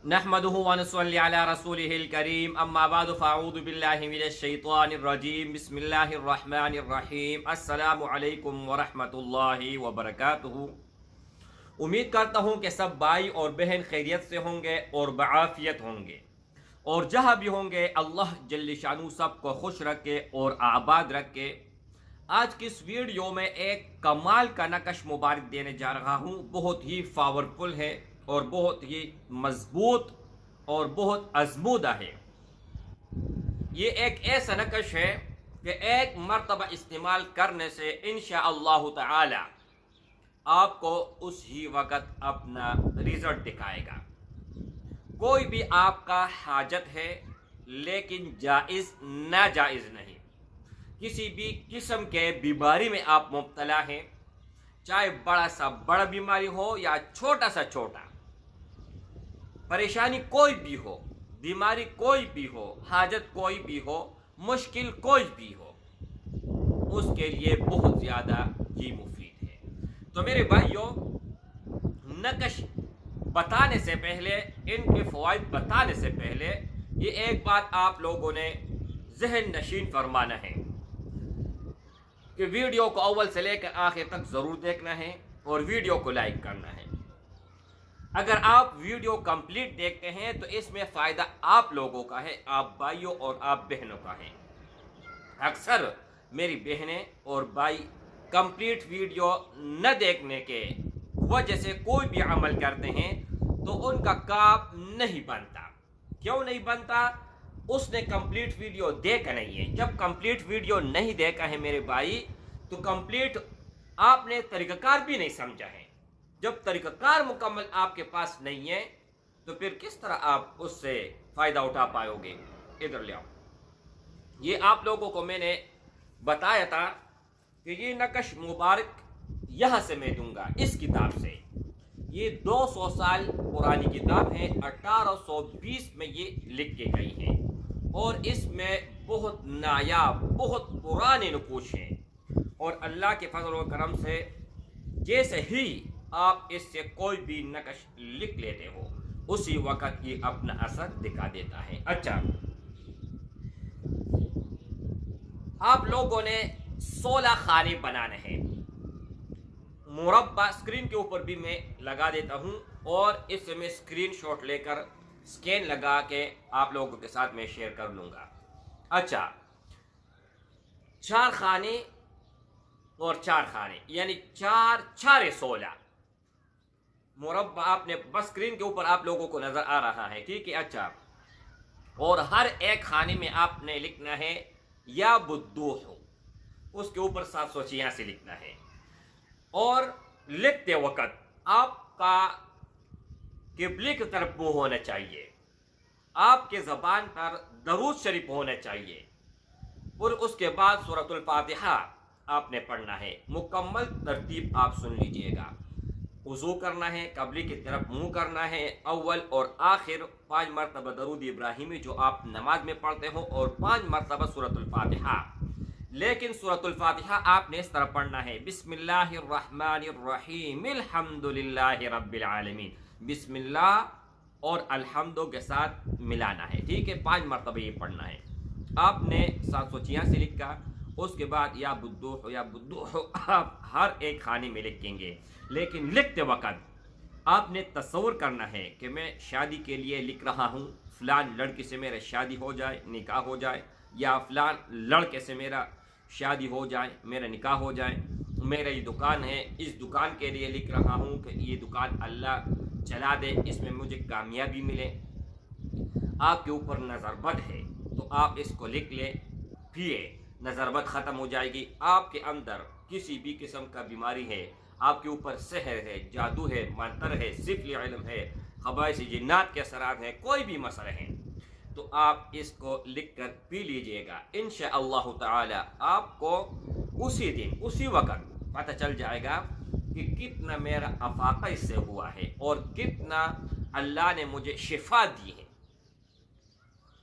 नहमदुहु व नसल्ली अला रसूलिहिल करीम अम्मा बाद फ़अऊज़ु बिल्लाहि मिनश शैतानिर रजीम बिस्मिल्लाहिर रहमानिर रहीम अस्सलामु अलैकुम व रहमतुल्लाहि व बरकातुहू। उम्मीद करता हूँ कि सब भाई और बहन खैरियत से होंगे और बआफियत होंगे, और जहाँ भी होंगे अल्लाह जल्ल शानू सबको खुश रखे और आबाद रखे। आज की इस वीडियो में एक कमाल का नकश मुबारक देने जा रहा हूँ। बहुत ही पावरफुल है और बहुत ही मजबूत और बहुत अजमूदा है। ये एक ऐसा नकश है कि एक मरतबा इस्तेमाल करने से इंशाअल्लाह ताला आपको उस ही वक़्त अपना रिजल्ट दिखाएगा। कोई भी आपका हाजत है लेकिन जायज़ नाजायज़ नहीं, किसी भी किस्म के बीमारी में आप मुब्तला हैं, चाहे बड़ा सा बड़ा बीमारी हो या छोटा सा छोटा, परेशानी कोई भी हो, बीमारी कोई भी हो, हाजत कोई भी हो, मुश्किल कोई भी हो, उसके लिए बहुत ज़्यादा ही मुफीद है। तो मेरे भाइयों, नकश बताने से पहले, इनके फ़वाइद बताने से पहले, ये एक बात आप लोगों ने ज़हन नशीन फरमाना है कि वीडियो को अव्वल से लेकर आखिर तक ज़रूर देखना है और वीडियो को लाइक करना है। अगर आप वीडियो कंप्लीट देखते हैं तो इसमें फ़ायदा आप लोगों का है, आप भाइयों और आप बहनों का है। अक्सर मेरी बहनें और भाई कंप्लीट वीडियो न देखने के वजह से कोई भी अमल करते हैं तो उनका काम नहीं बनता। क्यों नहीं बनता? उसने कंप्लीट वीडियो देखा नहीं है। जब कंप्लीट वीडियो नहीं देखा है मेरे भाई, तो कंप्लीट आपने तरीक़ाकार भी नहीं समझा है। जब तरीक़ाकार मुकम्मल आपके पास नहीं है तो फिर किस तरह आप उससे फ़ायदा उठा पाओगे? इधर ले आओ। ये आप लोगों को मैंने बताया था कि ये नकश मुबारक यहाँ से मैं दूंगा, इस किताब से। ये 200 साल पुरानी किताब है, 1820 में ये लिख के गई है और इसमें बहुत नायाब, बहुत पुराने नकूश हैं। और अल्लाह के फजल व करम से जैसे ही आप इससे कोई भी नकश लिख लेते हो, उसी वक़्त ये अपना असर दिखा देता है। अच्छा, आप लोगों ने 16 खाने बनाने हैं। मुरब्बा स्क्रीन के ऊपर भी मैं लगा देता हूँ और इससे मैं स्क्रीनशॉट लेकर स्कैन लगा के आप लोगों के साथ मैं शेयर कर लूँगा। अच्छा, 4 खाने और 4 खाने यानी 4 4 16 मुरब्बा आपने बस स्क्रीन के ऊपर आप लोगों को नज़र आ रहा है, ठीक है। अच्छा, और हर एक खाने में आपने लिखना है या बुद्दूह, उसके ऊपर 786 लिखना है। और लिखते वक़्त आपका किबले की तरफ मुँह होना चाहिए, आपके ज़बान पर दरूद शरीफ होना चाहिए और उसके बाद सूरतुल फातिहा आपने पढ़ना है। मुकम्मल तरतीब आप सुन लीजिएगा। वज़ू करना है, क़िबले की तरफ मुँह करना है, अव्वल और आखिर 5 मरतबा दरूद इब्राहिमी जो आप नमाज में पढ़ते हो और 5 मरतबा सूरतुल फातिहा। लेकिन सूरतुल फातिहा आपने इस तरह पढ़ना है, बिस्मिल्लाहिर रहमानिर रहीम अल्हम्दुलिल्लाहि रब्बिल आलमीन। बिस्मिल्लाह और अल्हम्दु के साथ मिलाना है, ठीक है। 5 मरतबा ये पढ़ना है। आपने 786 लिखा, उसके बाद या बुद्दूह आप हर एक खाने में लिखेंगे। लेकिन लिखते वक़्त आपने तसव्वुर करना है कि मैं शादी के लिए लिख रहा हूँ, फ़लान लड़की से मेरा शादी हो जाए, निकाह हो जाए, या फ़लान लड़के से मेरा शादी हो जाए, मेरा निकाह हो जाए। मेरा ये दुकान है, इस दुकान के लिए लिख रहा हूँ कि ये दुकान अल्लाह चला दे, इसमें मुझे कामयाबी मिले। आपके ऊपर नज़रबद है तो आप इसको लिख लें, फिर नज़रबद ख़त्म हो जाएगी। आपके अंदर किसी भी किस्म का बीमारी है, आपके ऊपर सहर है, जादू है, मंतर है, सिफली इल्म है, ख़बाइस जिन्नात के असरात हैं, कोई भी मसला है तो आप इसको लिख कर पी लीजिएगा। इंशाअल्लाह ताला आपको उसी दिन उसी वक़्त पता चल जाएगा कि कितना मेरा अफाक़ा इससे हुआ है और कितना अल्लाह ने मुझे शिफा दी है।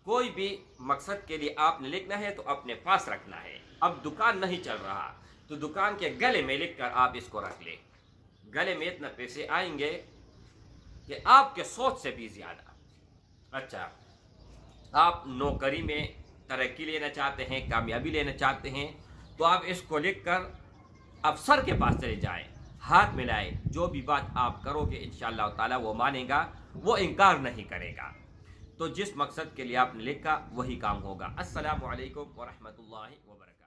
कोई भी मकसद के लिए आपने लिखना है तो अपने पास रखना है। अब दुकान नहीं चल रहा तो दुकान के गले में लिख कर आप इसको रख लें। गले में इतना पैसे आएंगे कि आपके सोच से भी ज़्यादा। अच्छा, आप नौकरी में तरक्की लेना चाहते हैं, कामयाबी लेना चाहते हैं, तो आप इसको लिख कर अफसर के पास चले जाएं, हाथ मिलाएं, जो भी बात आप करोगे इंशाअल्लाह ताला वो मानेगा, वो इनकार नहीं करेगा। तो जिस मकसद के लिए आपने लिखा वही काम होगा। अस्सलामु अलैकुम व रहमतुल्लाहि व बरकातहू।